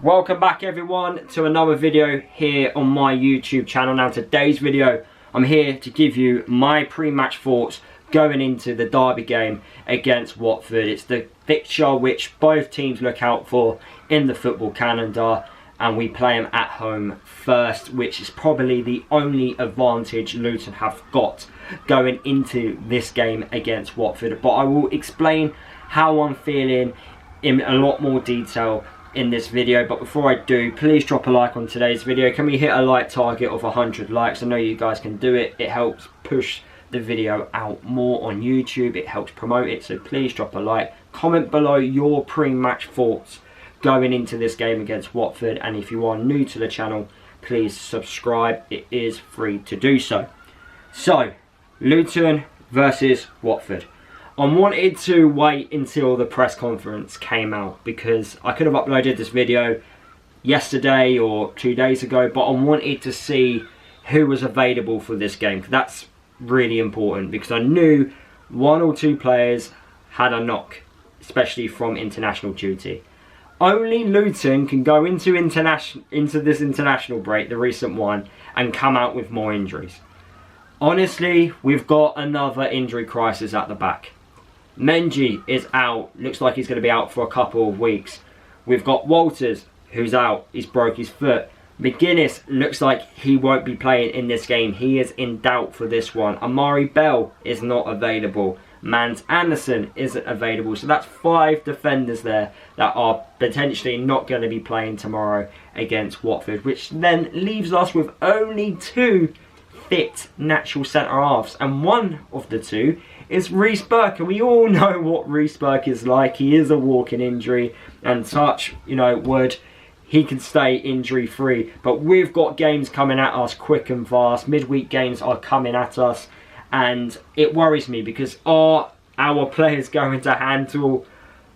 Welcome back everyone to another video here on my YouTube channel. Now today's video, I'm here to give you my pre-match thoughts going into the derby game against Watford. It's the fixture which both teams look out for in the football calendar, and we play them at home first, which is probably the only advantage Luton have got going into this game against Watford. But I will explain how I'm feeling in a lot more detail in this video. But before I do, please drop a like on today's video. Can we hit a like target of 100 likes? I know you guys can do it. It helps push the video out more on YouTube. It helps promote it, so please drop a like. Comment below your pre-match thoughts going into this game against Watford, and if you are new to the channel, please subscribe. It is free to do so. So, Luton versus Watford. I wanted to wait until the press conference came out because I could have uploaded this video yesterday or 2 days ago, but I wanted to see who was available for this game. That's really important because I knew one or two players had a knock, especially from international duty. Only Luton can go into this international break, the recent one, and come out with more injuries. Honestly, we've got another injury crisis at the back. Menji is out, looks like he's going to be out for a couple of weeks. We've got Walters, who's out, he's broke his foot. McGuinness looks like he won't be playing in this game, he is in doubt for this one. Amari Bell is not available. Mans Anderson isn't available, so that's 5 defenders there that are potentially not going to be playing tomorrow against Watford, which then leaves us with only 2 fit natural centre-halves, and one of the 2 is Reece Burke, and we all know what Reece Burke is like. He is a walking injury, and touch, wood, he can stay injury free. But we've got games coming at us quick and fast. Midweek games are coming at us, and it worries me because are our players going to handle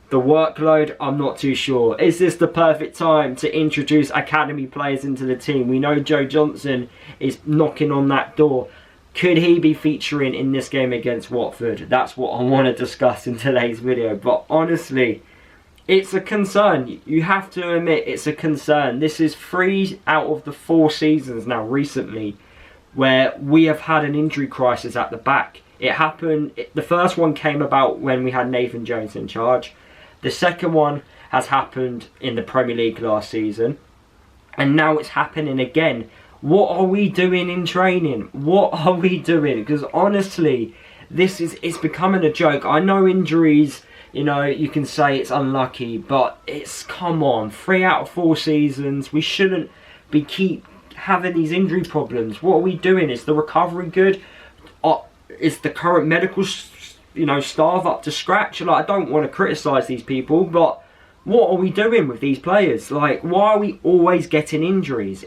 the workload? I'm not too sure. Is this the perfect time to introduce academy players into the team? We know Joe Johnson is knocking on that door. Could he be featuring in this game against Watford? That's what I want to discuss in today's video. But honestly, it's a concern. You have to admit it's a concern. This is 3 out of the 4 seasons now recently where we have had an injury crisis at the back. It happened, the first one came about when we had Nathan Jones in charge. The second one has happened in the Premier League last season. And now it's happening again. What are we doing in training? What are we doing? Because honestly, it's becoming a joke. I know injuries, you can say it's unlucky, but come on, 3 out of 4 seasons. We shouldn't keep having these injury problems. What are we doing? Is the recovery good? Is the current medical staff up to scratch? I don't want to criticise these people, but what are we doing with these players? Why are we always getting injuries?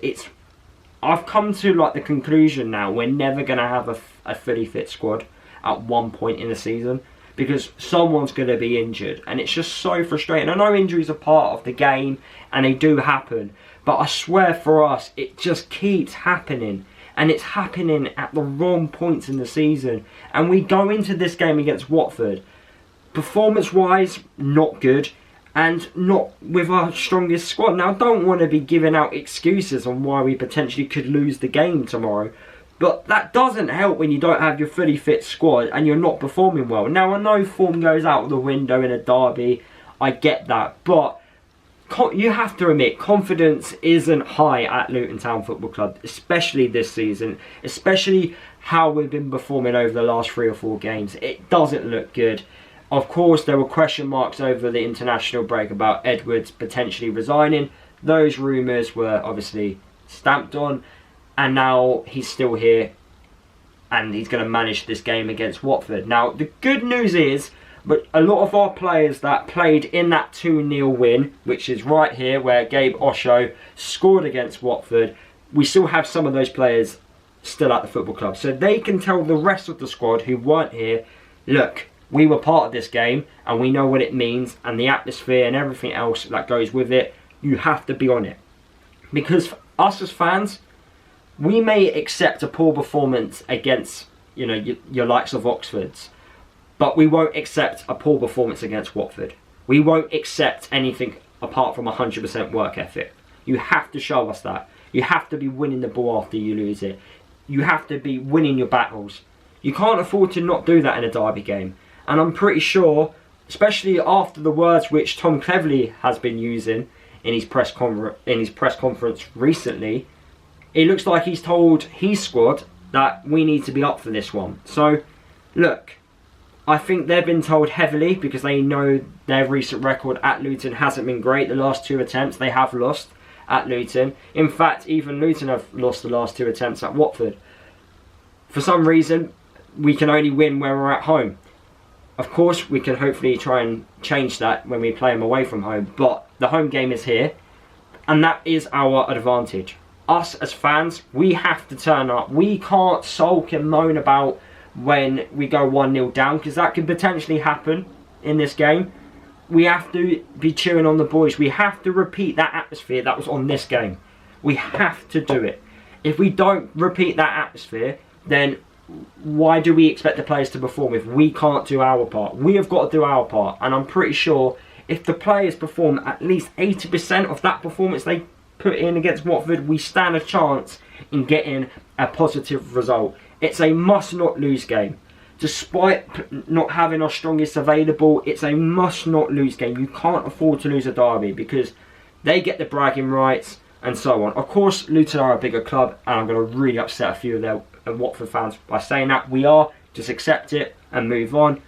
I've come to the conclusion now, we're never going to have a fully fit squad at one point in the season because someone's going to be injured, and it's just so frustrating. I know injuries are part of the game and they do happen, but I swear for us, it just keeps happening, and it's happening at the wrong points in the season. And we go into this game against Watford, performance-wise, not good, and not with our strongest squad. Now, I don't want to be giving out excuses on why we potentially could lose the game tomorrow, but that doesn't help when you don't have your fully fit squad and you're not performing well. Now, I know form goes out the window in a derby, I get that, but you have to admit, confidence isn't high at Luton Town Football Club, especially this season, especially how we've been performing over the last 3 or 4 games. It doesn't look good. Of course, there were question marks over the international break about Edwards potentially resigning. Those rumours were obviously stamped on, and now he's still here and he's going to manage this game against Watford. Now, the good news is, but a lot of our players that played in that 2-0 win, which is right here where Gabe Osho scored against Watford, we still have some of those players still at the football club. So they can tell the rest of the squad who weren't here, look, we were part of this game and we know what it means, and the atmosphere and everything else that goes with it, you have to be on it. Because for us as fans, we may accept a poor performance against your likes of Oxford's, but we won't accept a poor performance against Watford. We won't accept anything apart from 100% work ethic. You have to show us that. You have to be winning the ball after you lose it. You have to be winning your battles. You can't afford to not do that in a derby game. And I'm pretty sure, especially after the words which Tom Cleverley has been using in his press conference recently, it looks like he's told his squad that we need to be up for this one. So, look, I think they've been told heavily because they know their recent record at Luton hasn't been great. The last 2 attempts they have lost at Luton. In fact, even Luton have lost the last 2 attempts at Watford. For some reason, we can only win when we're at home. Of course, we can hopefully try and change that when we play them away from home. But the home game is here, and that is our advantage. Us as fans, we have to turn up. We can't sulk and moan about when we go 1-0 down, because that could potentially happen in this game. We have to be cheering on the boys. We have to repeat that atmosphere that was on this game. We have to do it. If we don't repeat that atmosphere, then why do we expect the players to perform if we can't do our part? We have got to do our part, and I'm pretty sure if the players perform at least 80% of that performance they put in against Watford, we stand a chance in getting a positive result. It's a must not lose game. Despite not having our strongest available, it's a must not lose game. You can't afford to lose a derby because they get the bragging rights and so on. Of course, Luton are a bigger club, and I'm going to really upset a few of their Watford fans by saying that. We are. Just accept it and move on.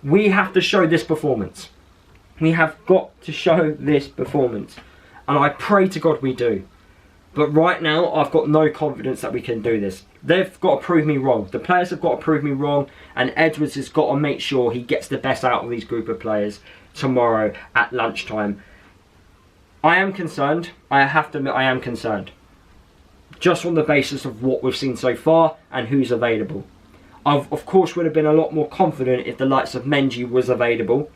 We have to show this performance. We have got to show this performance. And I pray to God we do. But right now, I've got no confidence that we can do this. They've got to prove me wrong. The players have got to prove me wrong. And Edwards has got to make sure he gets the best out of these group of players tomorrow at lunchtime. I am concerned. I have to admit I am concerned. Just on the basis of what we've seen so far and who's available. I, of course, would have been a lot more confident if the likes of Menji was available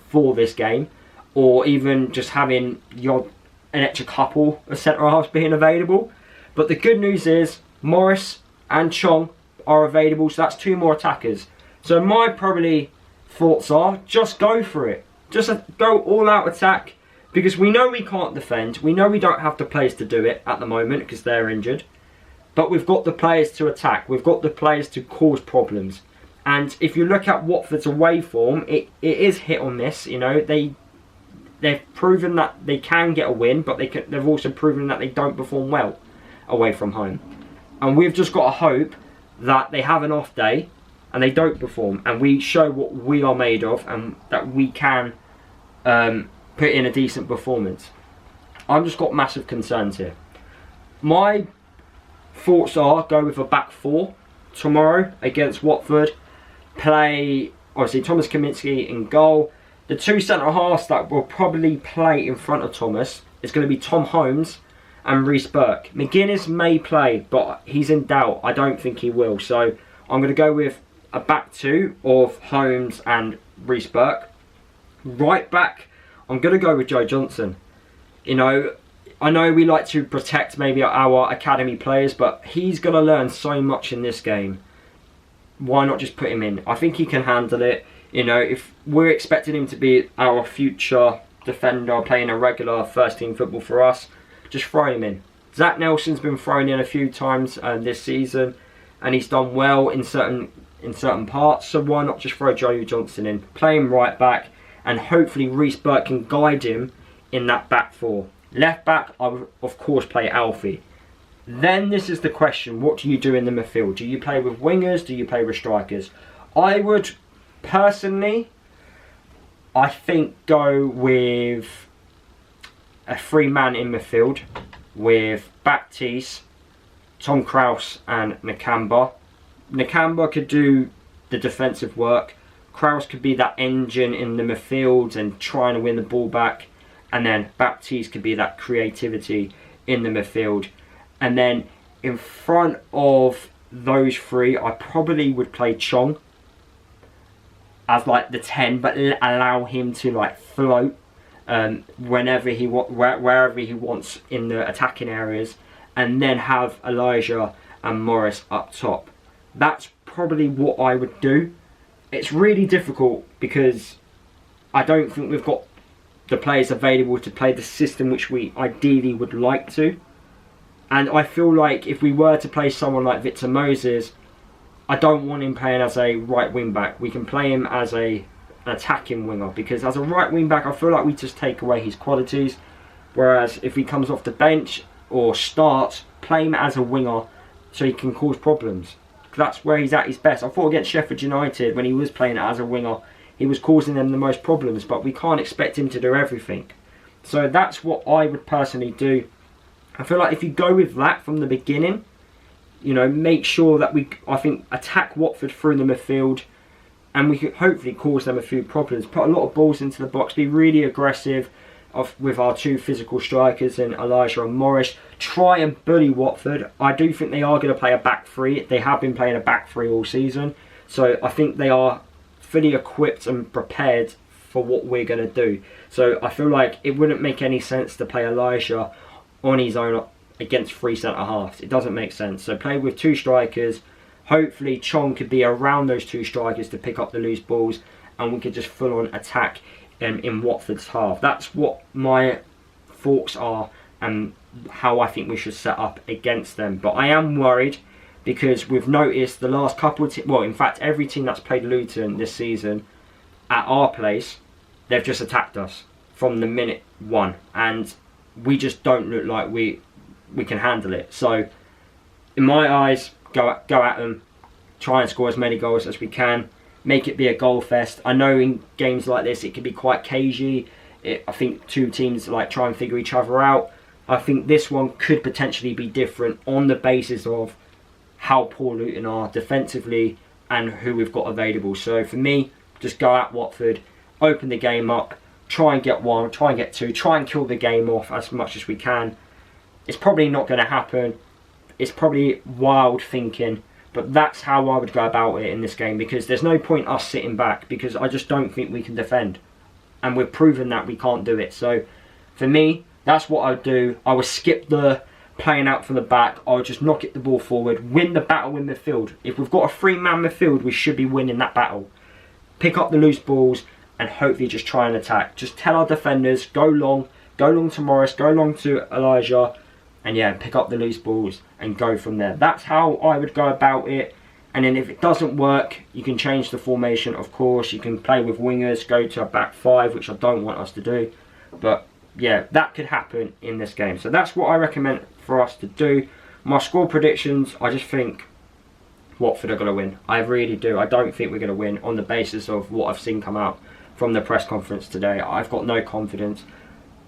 for this game. Or even just having an extra couple of centre-halves being available. But the good news is Morris and Chong are available, so that's 2 more attackers. So my probably thoughts are just go for it. Just go all-out attack, because we know we can't defend. We know we don't have the players to do it at the moment because they're injured. But we've got the players to attack. We've got the players to cause problems. And if you look at Watford's away form, it is hit or miss. You know, they've proven that they can get a win, but they've also proven that they don't perform well away from home. And we've just got to hope that they have an off day and they don't perform, and we show what we are made of, and that we can put in a decent performance. I've just got massive concerns here. My thoughts are go with a back 4 tomorrow against Watford. Play, obviously, Thomas Kaminski in goal. The 2 centre-halves that will probably play in front of Thomas is going to be Tom Holmes and Reece Burke. McGuinness may play, but he's in doubt. I don't think he will. So I'm going to go with a back 2 of Holmes and Reece Burke. Right back, I'm going to go with Joe Johnson. You know, I know we like to protect maybe our academy players, but he's going to learn so much in this game. Why not just put him in? I think he can handle it. You know, if we're expecting him to be our future defender, playing a regular first team football for us, just throw him in. Zach Nelson's been thrown in a few times this season, and he's done well in certain parts. So why not just throw Joe Johnson in, play him right back, and hopefully Reece Burke can guide him in that back 4. Left back, I would of course play Alfie. Then this is the question: what do you do in the midfield? Do you play with wingers? Do you play with strikers? I would personally, I think, go with a 3-man in midfield with Baptiste, Tom Krause and Nakamba. Nakamba could do the defensive work. Krause could be that engine in the midfield and trying to win the ball back. And then Baptiste could be that creativity in the midfield. And then in front of those 3, I probably would play Chong as like the 10, but allow him to like float wherever wherever he wants in the attacking areas, and then have Elijah and Morris up top. That's probably what I would do. It's really difficult because I don't think we've got the players available to play the system which we ideally would like to. And I feel like if we were to play someone like Victor Moses, I don't want him playing as a right wing back. We can play him as an attacking winger, because as a right wing back I feel like we just take away his qualities, whereas if he comes off the bench or starts, play him as a winger so he can cause problems. That's where he's at his best. I thought against Sheffield United, when he was playing as a winger, he was causing them the most problems, but we can't expect him to do everything. So that's what I would personally do. I feel like if you go with that from the beginning, you know, make sure that I think, attack Watford through the midfield, and we could hopefully cause them a few problems. Put a lot of balls into the box, be really aggressive with our two physical strikers in Elijah and Morris. Try and bully Watford. I do think they are going to play a back three. They have been playing a back three all season, so I think they are fully equipped and prepared for what we're going to do. So I feel like it wouldn't make any sense to play Elijah on his own against three centre-halves. It doesn't make sense. So play with two strikers. Hopefully Chong could be around those two strikers to pick up the loose balls, and we could just full on attack in Watford's half. That's what my thoughts are and how I think we should set up against them. But I am worried, because we've noticed the last couple of well, in fact every team that's played Luton this season at our place, they've just attacked us from the minute one, and we just don't look like we can handle it. So in my eyes, go at them, try and score as many goals as we can, make it be a goal fest. I know in games like this it can be quite cagey. I think two teams like try and figure each other out. I think this one could potentially be different on the basis of how poor Luton are defensively and who we've got available. So for me, just go at Watford, open the game up, try and get one, try and get two, try and kill the game off as much as we can. It's probably not going to happen. It's probably wild thinking, but that's how I would go about it in this game, because there's no point us sitting back, because I just don't think we can defend, and we've proven that we can't do it. So for me, that's what I would do. I would skip the playing out from the back. I would just knock it the ball forward, win the battle in midfield. If we've got a three-man midfield, we should be winning that battle. Pick up the loose balls and hopefully just try and attack. Just tell our defenders, go long to Morris, go long to Elijah, and yeah, pick up the loose balls and go from there. That's how I would go about it. And then if it doesn't work, you can change the formation, of course. You can play with wingers, go to a back five, which I don't want us to do. But yeah, that could happen in this game. So that's what I recommend for us to do. My score predictions, I just think Watford are going to win. I really do. I don't think we're going to win on the basis of what I've seen come out from the press conference today. I've got no confidence.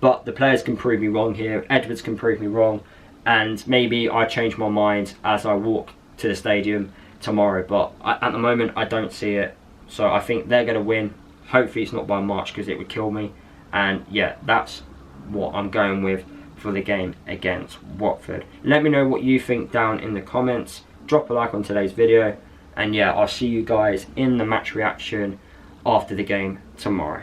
But the players can prove me wrong here. Edwards can prove me wrong. And maybe I change my mind as I walk to the stadium tomorrow. But at the moment, I don't see it. So I think they're going to win. Hopefully it's not by much, because it would kill me. And yeah, that's what I'm going with for the game against Watford. Let me know what you think down in the comments. Drop a like on today's video. And yeah, I'll see you guys in the match reaction after the game tomorrow.